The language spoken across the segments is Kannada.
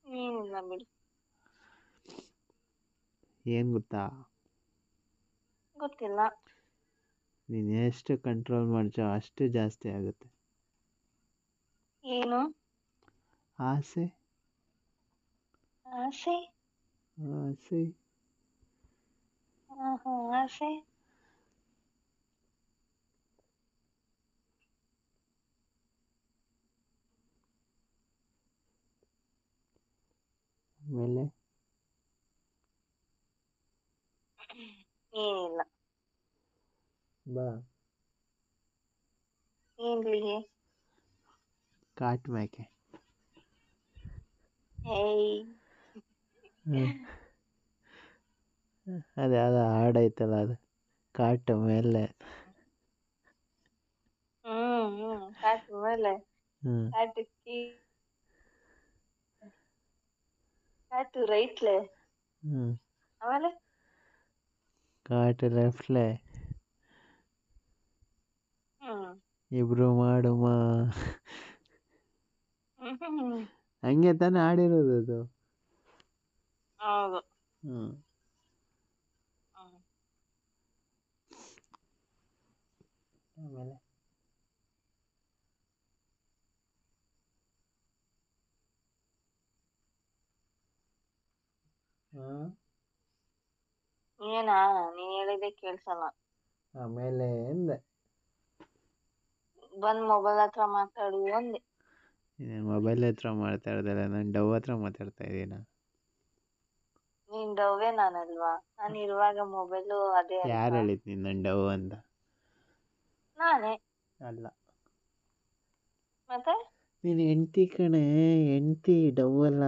ಏನಿಲ್ಲ ಬಿಡು. ಏನು ಗೊತ್ತಾ, ಗೊತ್ತಿಲ್ಲ. ನೀನು ಎಷ್ಟು ಕಂಟ್ರೋಲ್ ಮಾಡ್ತೀಯೋ ಅಷ್ಟು ಜಾಸ್ತಿ ಆಗುತ್ತೆ ಏನು ಆಸೆ. ಆಸೆ? ಆಸೆ ಆಸೆ. ಆಮೇಲೆ ಏನಿಲ್ಲ. ಬಾ ಏನ್ಲಿಗೆ? ಕಾಟ್ ಮೇಕೆ. ಏಯ್. ಅದು ಯಾವ್ದು ಹಾಡೈತಲ್ಲ, ಅದು ಕಾಟ ಮೇಲೆ. ಕಾಟು ಮೇಲೆ ಹ್ಞೂ ಕಾಟಕ್ಕಿ ಕಾಟು ರೈಟ್ಲೆ. ಹ್ಞೂ ಆಮೇಲೆ ಕಾಟ ಲೆಫ್ಟ್ಲೆ. ಹ್ಮ್ ಇಬ್ರು ಮಾಡುಮ. ಹ್ಮ್ ಹಂಗೆ ತಾನೇ ಆಡಿರೋದು ಅದು. ಹೌದು. ಹ್ಞೂ ಹ್ಮ್ ಆಮೇಲೆ ಹಾಂ ಏನಾ ನೀನ್ ಹೇಳಿದ್ದೆ ಕೇಳ್ಸಲ್ಲ. ಆಮೇಲೆ ಎಂದೆ. ಬಂದ್ ಮೊಬೈಲ್ ಹತ್ರ ಮಾತಾಡು ಅಂದೆ. ನೀನು ಮೊಬೈಲ್ ಹತ್ರ ಮಾತಾಡ್ದಲ್ಲ, ನಾನು ಡವ್ ಹತ್ರ ಮಾತಾಡ್ತಾ ಇದ್ದೀನ. ನೀನ್ ಡವ್ವೇ ನಾನಲ್ವಾ? ನಾನು ಇರುವಾಗ ಮೊಬೈಲು ಅದೇ ಯಾರು ಅಲ್ವಾ? ಹೇಳಿದ್ ನೀನು ನನ್ನ ಡವ್ ಅಂತ? ನಾನೇ. ಅಲ್ಲ, ಮತ್ತೆ ನೀನು ಹೆಂಡ್ತಿ ಕಣೆ, ಹೆಂಡ್ತಿ, ಡವ್ ಅಲ್ಲ.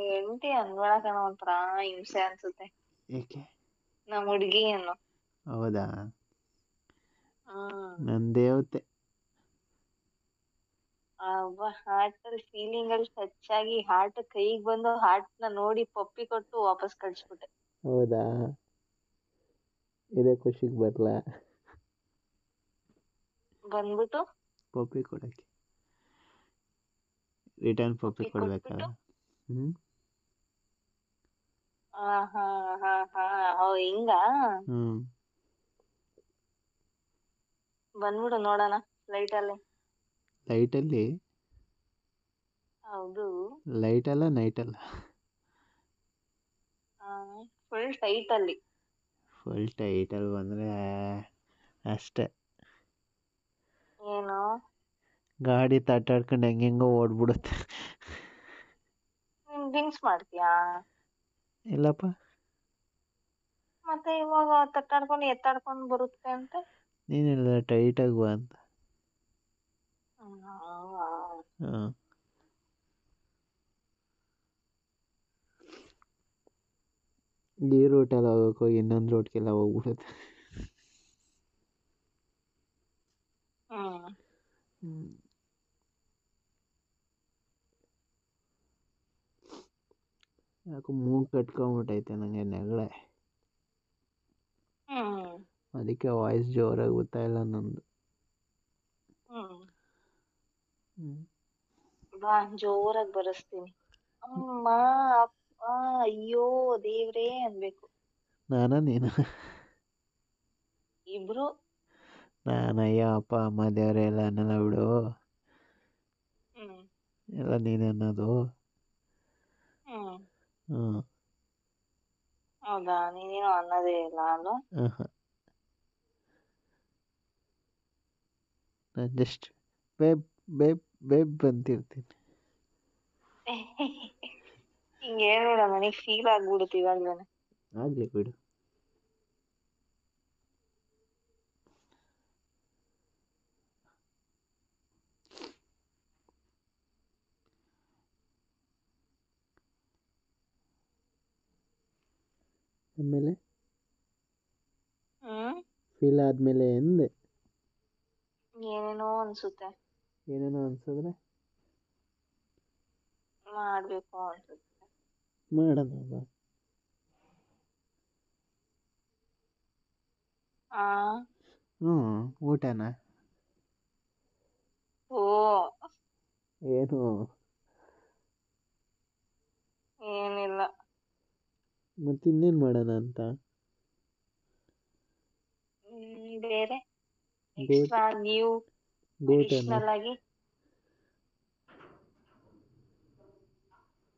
ಹೆಂಡ್ತಿ ಅನ್ಬೇಡ ಒಂಥರ ಹಿಂಸೆ ಅನ್ಸುತ್ತೆ. ಏಕೆ? ನಮ್ಮ ಹುಡ್ಗಿಯನ್ನು. ಹೌದಾ? ಹ್ಮ್ ನನ್ನ ದೇವತೆ. ಹಾರ್ಟ್ ಅಲ್ಲಿ ಫೀಲಿಂಗ್ ಅಲ್ಲಿ ಟಚ್ ಆಗಿ ಹಾರ್ಟ್ ಕೈಗೆ ಬಂದು ಹಾರ್ಟ್ ನ ನೋಡಿ ಪಪ್ಪಿ ಕೊಟ್ಟು ವಾಪಸ್ ಕಳ್ಸ್ಬಿಟ್ಟೆ. ಹೌದಾ? ಇದೇ ಖುಷಿಗೆ ಬರಲಾ ಬಂದ್ಬಿಟ್ಟು ಪಪ್ಪಿ ಕೊಡೋಕ್ಕೆ? ರಿಟರ್ನ್ ಪಪ್ಪಿ ಪಪ್ಪಿ ಕೊಡ್ಬೇಕಾ? ಕೊಟ್ಬಿಟ್ಟು ಹ್ಞೂ ಹಾ ಹಾ ಹಾ ಹಾ ಓ ಹಿಂಗ. ಹ್ಞೂ ಬಂದ್ಬಿಡು ನೋಡೋಣ ಫ್ಲೈಟ್ ಅಲ್ಲಿ. ಲೈಟಲ್ಲಿ? ಹೌದು. ಲೈಟಲ್ಲ ನೈಟಲ್ಲ? ಫುಲ್ ಟೈಟ್ ಅಲ್ಲಿ. ಫುಲ್ ಟೈಟಲ್ಲಿ ಬಂದರೆ ಅಷ್ಟೇ, ಏನು? ಗಾಡಿ ತಟ್ಟಾಡ್ಕೊಂಡು ಹೆಂಗೆಂಗೋ ಓಡ್ಬಿಡುತ್ತೆ. ನೀನ್ ಡ್ರಿಂಕ್ಸ್ ಮಾಡ್ತೀಯಾ? ಇಲ್ಲಪ್ಪ. ಮತ್ತೆ ಇವಾಗ ತಟ್ಟಾಡ್ಕೊಂಡು ಎತ್ತಾಡ್ಕೊಂಡು ಬರುತ್ತೆ ಅಂತೆ. ನೀನಿಲ್ಲ ಟೈಟಾಗಿ ಬಾ ಅಂತ. ಹೌದಾ? ಹಾಂ ಈ ರೂಟಲ್ಲಿ ಹೋಗೋಕೆ ಇನ್ನೊಂದು ರೂಟ್ಗೆಲ್ಲ ಹೋಗ್ಬಿಡುತ್ತೆ. ಹ್ಮ್ ಹ್ಞೂ ಯಾಕೋ ಮೂಗು ಕಟ್ಕೊಂಬಿಟ್ಟೈತೆ ನನಗೆ ನೆಗಳೆ. ಹ್ಮ್ ಅದಕ್ಕೆ ವಾಯ್ಸ್ ಜೋರಾಗಿ ಬರ್ತಾ ಇಲ್ಲ ನಂದು. ಹ್ಮ್ ಹ್ಞೂ ಬಾ ಜೋರಾಗಿ ಬರೆಸ್ತೀನಿ. ಅಮ್ಮ ಅಪ್ಪ ಅಯ್ಯೋ ದೇವ್ರೇ ಅನ್ಬೇಕು. ನಾನಾ ನೀನು? ಇಬ್ರು. ನಾನು ಅಯ್ಯೋ ಅಪ್ಪ ಅಮ್ಮ ದೇವರೇ ಎಲ್ಲ ಅನ್ನಲ್ಲ ಬಿಡು. ಹ್ಮ್ ಎಲ್ಲ ನೀನೇ ಅನ್ನೋದು. ಹ್ಮ್ ಹ್ಞೂ ಹೌದಾ? ನೀನೇನು ಅನ್ನೋದೇ ಇಲ್ಲ ಅಲ್ವಾ? ಹಾಂ ನಾನು ಜಸ್ಟ್ ಬೇಬ್ ಬೇಬ್ ಬೇಬ್ ಅಂತಿರ್ತೀನಿ. ಹಿಂಗೆ ಹೇಳ್ಬೇಡ, ನನಗೆ ಫೀಲ್ ಆಗ್ಬಿಡುತ್ತೆ ಇವಾಗ್ಲೇನೆ. ಆಗಲಿ ಬಿಡು. ಆಮೇಲೆ ಹ್ಮ್ ಫೀಲ್ ಆದಮೇಲೆ ಎಂದೆ. ಏನೇನೋ ಅನ್ಸುತ್ತೆ. ಏನೇನೋ ಅನ್ಸಿದ್ರೆ ಮಾಡ್ಬೇಕು ಅನ್ಸುತ್ತೆ. ಮಾಡೋಣ ಬಾ. ಆ ಹ್ಞೂ ಊಟನಾ? ಓ ಏನು? ಮತ್ತೆ ಇನ್ನೇನು ಮಾಡೋಣ ಅಂತ. ಬೇರೆ ಗೋಟ್ ಎಕ್ಸ್ಟ್ರಾ ನ್ಯೂ ಗೋಟನ ಅಡಿಷನಲ್ ಆಗಿ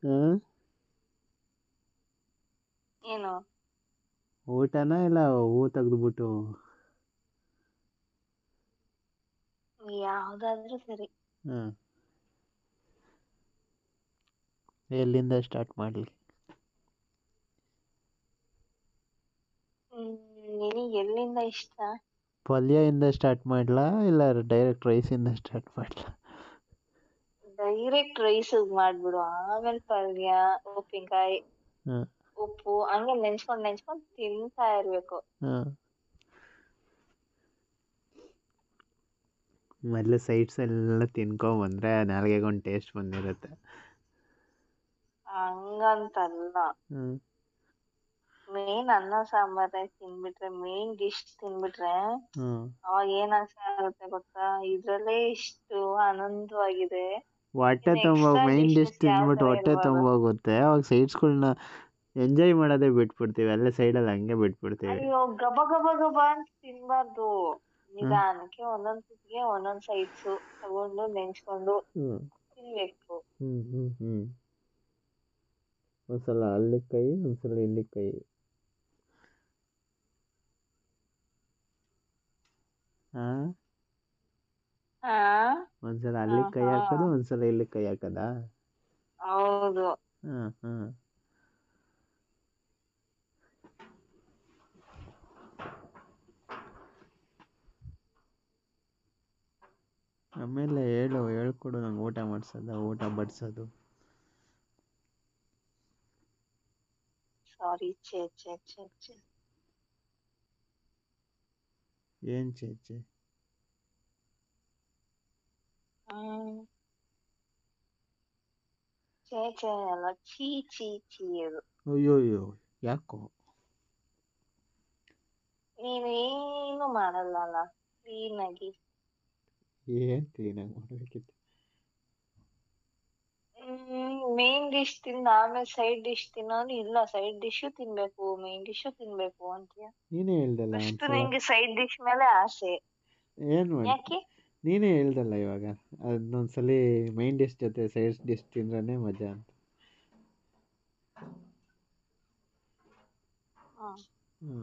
ಹಾಂ ಏನು? ಊಟನ ಇಲ್ಲ ಹೂ ತೆಗೆದ್ಬಿಟ್ಟು ಯಾವ್ದಾದ್ರೂ ಸರಿ. ಹಾಂ ಎಲ್ಲಿಂದ ಸ್ಟಾರ್ಟ್ ಮಾಡಲಿ? ನಿನಗೆ ಎಲ್ಲಿಂದ ಇಷ್ಟ? ಪಲ್ಯದಿಂದ ಸ್ಟಾರ್ಟ್ ಮಾಡಲಾ ಇಲ್ಲ ಡೈರೆಕ್ಟ್ ರೈಸಿಂದ ಸ್ಟಾರ್ಟ್ ಮಾಡಲಾ? ಡೈರೆಕ್ಟ್ ರೈಸ್ ಮಾಡ್ಬಿಡು, ಆಮೇಲೆ ಪಲ್ಯ, ಉಪ್ಪಿನಕಾಯಿ, ಹಾಂ ಉಪ್ಪು ಹಂಗೆ ನೆನ್ಸ್ಕೊಂಡ್ ತಿಂತಾ ಇರ್ಬೇಕು. ಹಾಂ ಮೊದಲು ಸೈಡ್ಸ್ ಎಲ್ಲ ತಿನ್ಕೊಂಬಂದ್ರೆ ನಾಲ್ಗೆಗೊಂದು ಟೇಸ್ಟ್ ಬಂದಿರುತ್ತೆ. ಹಂಗಂತಲ್ಲ, ಹ್ಞೂ ಮೇನ್ ಅನ್ನ ಸಾಂಬಾರ್ ತಿನ್ಬಿಟ್ರೆ, ಮೇನ್ ಡಿಶ್ ತಿನ್ಬಿಟ್ರೆ ಹ್ಞೂ ಅವಾಗ ಏನ್ ಅನ್ಸ ಆಗುತ್ತೆ ಗೊತ್ತಾ, ಇದ್ರಲ್ಲೇ ಇಷ್ಟು ಆನಂದವಾಗಿದೆ, ಹೊಟ್ಟೆ ಇನ್ನು ತುಂಬ ಎಕ್ಸ್ಟ್ರಾ ಮೈನ್ ಡಿಶ್ ಡಿಶ್ನೆಸ್ ಯಾವ ತಿಂದ್ಬಿಟ್ಟು ತರ ಹೊಟ್ಟೆ ಇರ್ಬೋದು? ತುಂಬೋಗುತ್ತೆ. ಅವಾಗ ಸೈಡ್ಸ್ಗಳ್ನ ಎಂಜಾಯ್ ಮಾಡೋದೇ ಬಿಟ್ಬಿಡ್ತೀವಿ, ಅಲ್ಲೇ ಸೈಡಲ್ಲಿ ಹಂಗೆ ಬಿಟ್ಬಿಡ್ತೀವಿ. ಅಯ್ಯೋ, ಗಬ ಗಬ ಗಬ ಅಂತ ತಿನ್ಬಾರ್ದು. ಹ್ಞೂ ನಿಧಾನಕ್ಕೆ ಒಂದೊಂದ್ ಸತಿಗೆ ಒಂದೊಂದ್ ಸೈಡ್ಸು ತಗೊಂಡು ನೆಂಚ್ಕೊಂಡು ಹ್ಞೂ ತಿನ್ಬೇಕು. ಹ್ಞೂ ಹ್ಞೂ ಹ್ಞೂ ಒಂದ್ಸಲ ಅಲ್ಲಿ ಕೈ ಒಂದ್ಸಲ ಇಲ್ಲಿ ಕೈ. ಹಾಂ ಹಾ ಒಂದ್ಸಲ ಹಾ ಅಲ್ಲಿ ಕೈ ಹಾ ಹಾಕೋದು ಒಂದ್ಸಲ ಇಲ್ಲಿ ಕೈ ಹಾಕೋದಾ? ಹೌದು. ಹಾಂ ಹಾಂ ಆಮೇಲೆ ಹೇಳ್ಕೊಡು ನಂಗೆ ಊಟ ಮಾಡಿಸೋದು, ಊಟ ಬಡಿಸೋದು. ಸಾರಿ, ಛೇ ಛೇ ಛೇ ಛೇ. ಏನು ಚೇಚೆ? ಹ್ಮ್ ಛೇ ಛೇ ಅಲ್ಲ, ಛೀ ಛೀ ಛೀ ಅದು. ಅಯ್ಯೋಯ್ಯೋ ಯಾಕೋ? ನೀವೇನು ಮಾಡಲ್ಲ ಅಲ್ಲ ಕ್ಲೀನ್ ಆಗಿ. ಏನು ಕ್ಲೀನಾಗಿ ಮಾಡಬೇಕಿತ್ತು? ಮೇನ್ ಡಿಶ್ ತಿಂದ ಆಮೇಲೆ ಸೈಡ್ ಡಿಶ್ ತಿನ್ನೋನು ಇಲ್ಲ, ಸೈಡ್ ಡಿಶು ತಿನ್ಬೇಕು ಮೇನ್ ಡಿಶು ತಿನ್ಬೇಕು ಅಂತೀಯ. ನೀನೇ ಹೇಳ್ದಲ್ಲ ಫಸ್ಟ್ ಒಂದ್ಸಲ. ನಿಂಗೆ ಸೈಡ್ ಡಿಶ್ ಮೇಲೆ ಆಸೆ ಏನು ಮಾಡಿ? ಯಾಕೆ? ನೀನೇ ಹೇಳ್ದಲ್ಲ ಇವಾಗ, ಅದನ್ನೊಂದ್ಸಲಿ ಮೈನ್ ಡಿಶ್ ಜೊತೆ ಸೈಡ್ಸ್ ಡಿಶ್ ತಿಂದ್ರೇ ಮಜಾ ಅಂತ. ಹ್ಮ್ ಹ್ಞೂ